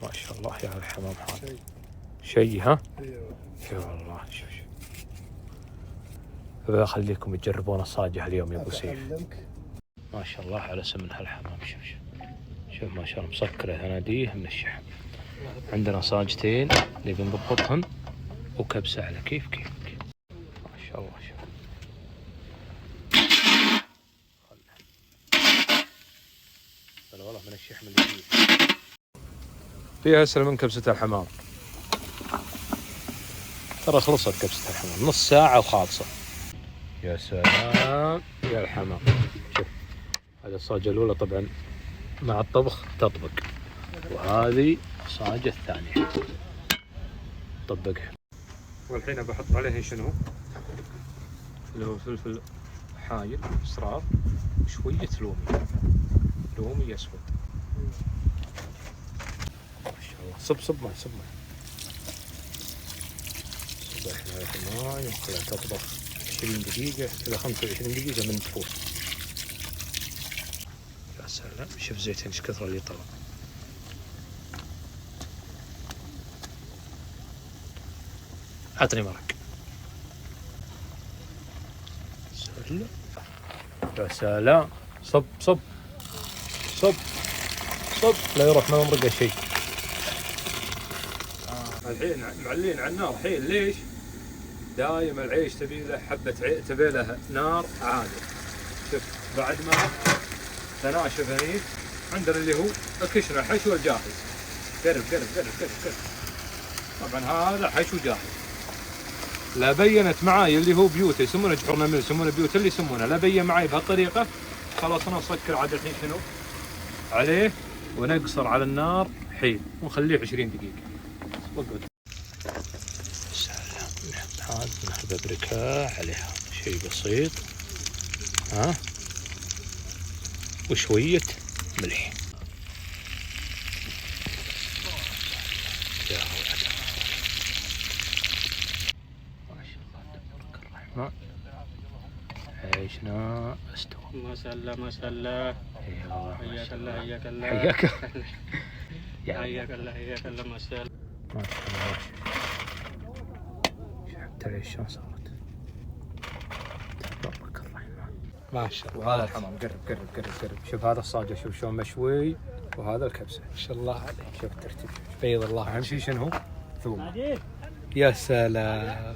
ما شاء الله يا الحمام هذا شيء ها؟ اي والله. شوف بخليكم تجربون الصاجة اليوم يا ابو سيف. ما شاء الله على سمن هالحمام. شوف ما شاء الله مسكرة ثناديه من الشحم. عندنا صاجتين نبي نضبطهن وكبسة على كيف ما شاء الله. شوف هلا والله من الشحم اللي فيها اسهل من كبسة الحمام. ترى خلصت كبسة الحمام نص ساعة وخالصة. يا سلام يا الحمام. شوف هذه الصاجة الأولى طبعا مع الطبخ تطبق، وهذه الصاجة الثانية طبقها. والحين بحط عليها شنو؟ اللي هو فلفل حايل إصرار وشوية لومي أسود. ما شاء الله. صب ماي صب احنا الماي ونخليها تطبخ 20 دقيقة إلى 25 دقيقة من تفوت. يا سلام. شوف زيتين ايش كثر اللي طلع. عطني مرق. سلام. يا سلام. صب لا يروح ما مرقه شيء. الحين معلين على النار حين. ليش؟ دايم العيش تبي له حبة تبي له نار عالية. شوف بعد ما تناشف هني عندنا اللي هو الكشرة حشو الجاهز. قرب. طبعا هذا حشو جاهز. لا بينت معاي اللي هو بيوت يسمونه جحور نمل يسمونه بيوت اللي يسمونه. لا بين معاي بهالطريقة. خلاص انا نسكر عاد الحين شنو عليه ونقصر على النار حين ونخليه 20 دقيقة. وقعد. سلام. نحط بابريكا عليها شيء بسيط وشوية ملح. يا ولد ما شاء الله تبارك الرحمن. عيشنا استوى. ما شاء الله. حياك الله. حياك الله ما شاء الله. شفت العيش شلون صارت. تبارك الرحمن. ما شاء الله. وهذا الحمام قرب. شوف هذا الصاجة شوف شلون مشوي، وهذا الكبسة ما شاء الله عليك. شوف الترتيب بيض الله. اهم شيء شنو؟ ثوم. يا سلام.